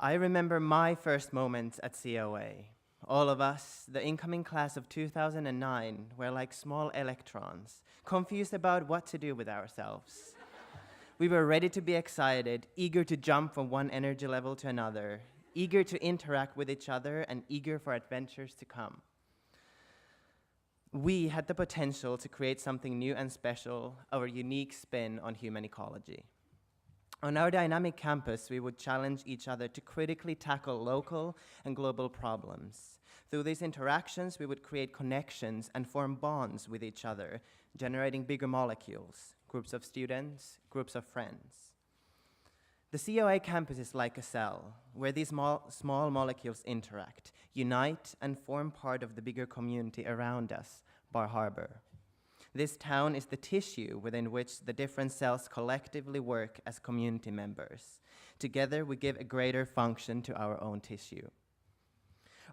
I remember my first moments at COA. All of us, the incoming class of 2009, were like small electrons, confused about what to do with ourselves. We were ready to be excited, eager to jump from one energy level to another, eager to interact with each other, and eager for adventures to come. We had the potential to create something new and special, our unique spin on human ecology. On our dynamic campus, we would challenge each other to critically tackle local and global problems. Through these interactions, we would create connections and form bonds with each other, generating bigger molecules, groups of students, groups of friends. The COA campus is like a cell, where these small molecules interact, unite, and form part of the bigger community around us, Bar Harbor. This town is the tissue within which the different cells collectively work as community members. Together, we give a greater function to our own tissue.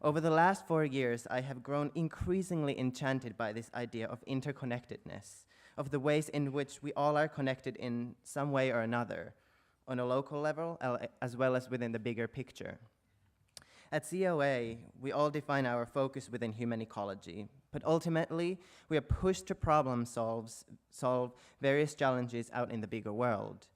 Over the last 4 years, I have grown increasingly enchanted by this idea of interconnectedness, of the ways in which we all are connected in some way or another, on a local level as well as within the bigger picture. At COA, we all define our focus within human ecology, but ultimately, we are pushed to solve various challenges out in the bigger world.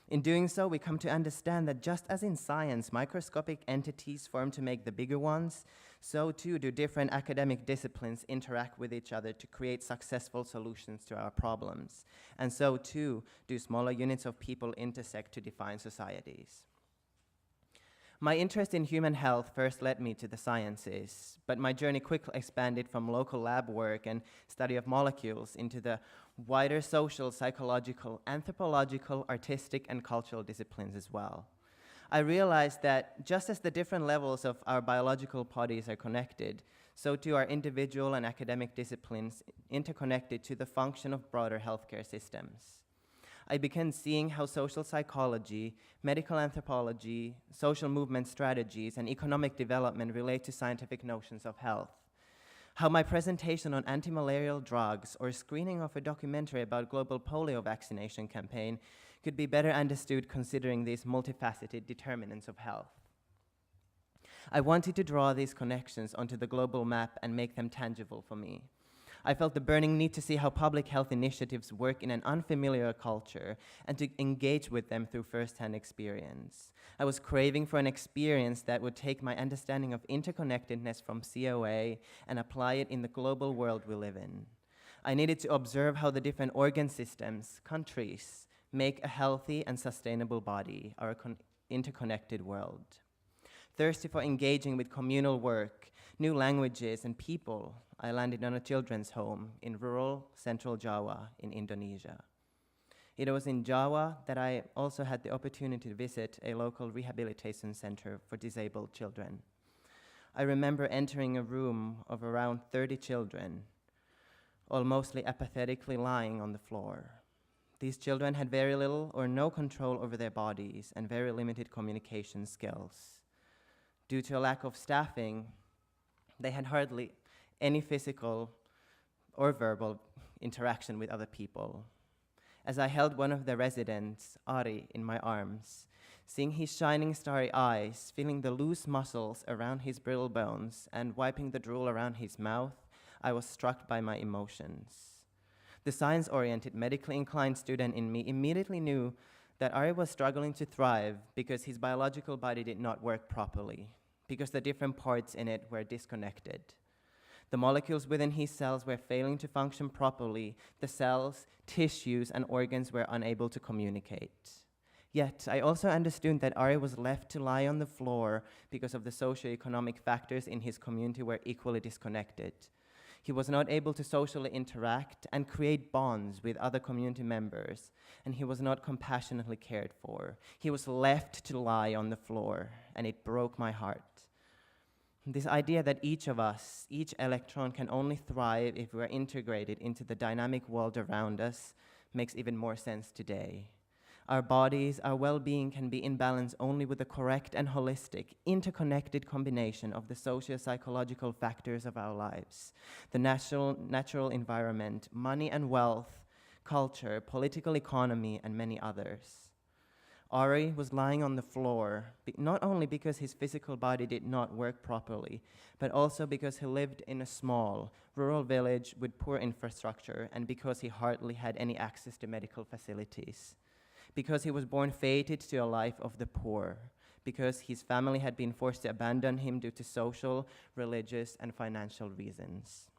In doing so, we come to understand that just as in science, microscopic entities form to make the bigger ones, so too do different academic disciplines interact with each other to create successful solutions to our problems. And so too do smaller units of people intersect to define societies. My interest in human health first led me to the sciences, but my journey quickly expanded from local lab work and study of molecules into the wider social, psychological, anthropological, artistic, and cultural disciplines as well. I realized that just as the different levels of our biological bodies are connected, so too are individual and academic disciplines interconnected to the function of broader healthcare systems. I began seeing how social psychology, medical anthropology, social movement strategies, and economic development relate to scientific notions of health. How my presentation on anti-malarial drugs or screening of a documentary about global polio vaccination campaign could be better understood considering these multifaceted determinants of health. I wanted to draw these connections onto the global map and make them tangible for me. I felt the burning need to see how public health initiatives work in an unfamiliar culture and to engage with them through first-hand experience. I was craving for an experience that would take my understanding of interconnectedness from COA and apply it in the global world we live in. I needed to observe how the different organ systems, countries, make a healthy and sustainable body, our interconnected world. Thirsty for engaging with communal work, new languages, and people, I landed on a children's home in rural central Java in Indonesia. It was in Java that I also had the opportunity to visit a local rehabilitation center for disabled children. I remember entering a room of around 30 children, all mostly apathetically lying on the floor. These children had very little or no control over their bodies and very limited communication skills. Due to a lack of staffing, they had hardly any physical or verbal interaction with other people. As I held one of the residents, Ari, in my arms, seeing his shining starry eyes, feeling the loose muscles around his brittle bones, and wiping the drool around his mouth, I was struck by my emotions. The science-oriented, medically inclined student in me immediately knew that Ari was struggling to thrive because his biological body did not work properly, because the different parts in it were disconnected. The molecules within his cells were failing to function properly. The cells, tissues, and organs were unable to communicate. Yet, I also understood that Ari was left to lie on the floor because of the socioeconomic factors in his community were equally disconnected. He was not able to socially interact and create bonds with other community members, and he was not compassionately cared for. He was left to lie on the floor, and it broke my heart. This idea that each of us, each electron, can only thrive if we are integrated into the dynamic world around us makes even more sense today. Our bodies, our well-being can be in balance only with the correct and holistic, interconnected combination of the socio-psychological factors of our lives, the natural environment, money and wealth, culture, political economy, and many others. Ari was lying on the floor, not only because his physical body did not work properly, but also because he lived in a small, rural village with poor infrastructure and because he hardly had any access to medical facilities. Because he was born fated to a life of the poor. Because his family had been forced to abandon him due to social, religious, and financial reasons.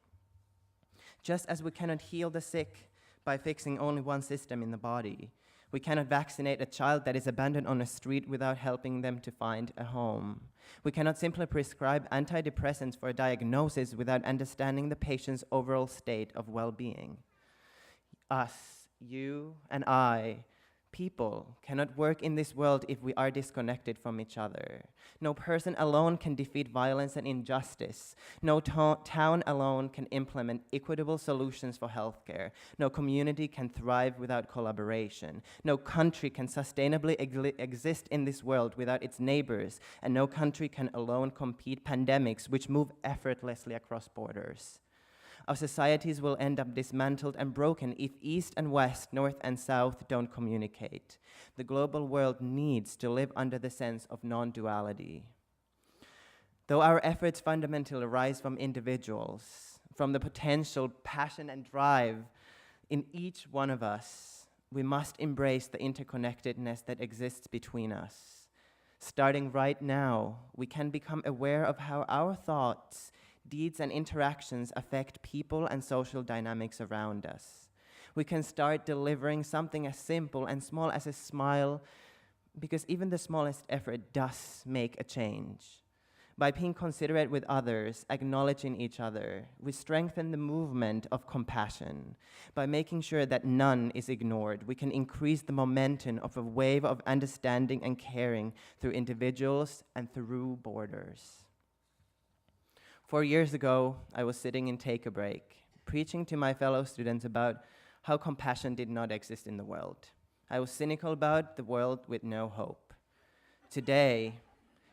Just as we cannot heal the sick by fixing only one system in the body, we cannot vaccinate a child that is abandoned on a street without helping them to find a home. We cannot simply prescribe antidepressants for a diagnosis without understanding the patient's overall state of well-being. Us, you and I, people, cannot work in this world if we are disconnected from each other. No person alone can defeat violence and injustice. No town alone can implement equitable solutions for healthcare. No community can thrive without collaboration. No country can sustainably exist in this world without its neighbors, and no country can alone compete pandemics which move effortlessly across borders. Our societies will end up dismantled and broken if East and West, North and South don't communicate. The global world needs to live under the sense of non-duality. Though our efforts fundamentally arise from individuals, from the potential, passion, and drive in each one of us, we must embrace the interconnectedness that exists between us. Starting right now, we can become aware of how our thoughts, deeds, and interactions affect people and social dynamics around us. We can start delivering something as simple and small as a smile, because even the smallest effort does make a change. By being considerate with others, acknowledging each other, we strengthen the movement of compassion. By making sure that none is ignored, we can increase the momentum of a wave of understanding and caring through individuals and through borders. 4 years ago, I was sitting in Take a Break, preaching to my fellow students about how compassion did not exist in the world. I was cynical about the world with no hope. Today,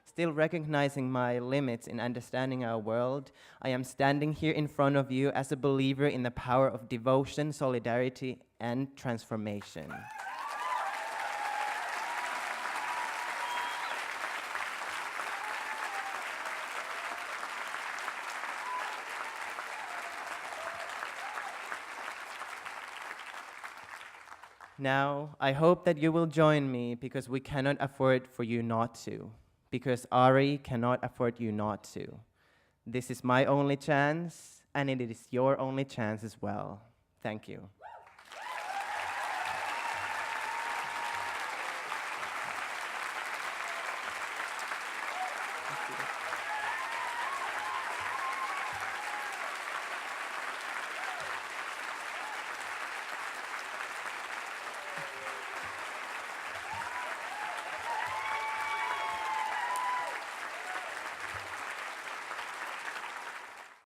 still recognizing my limits in understanding our world, I am standing here in front of you as a believer in the power of devotion, solidarity, and transformation. Now, I hope that you will join me because we cannot afford for you not to, because Ari cannot afford you not to. This is my only chance, and it is your only chance as well. Thank you.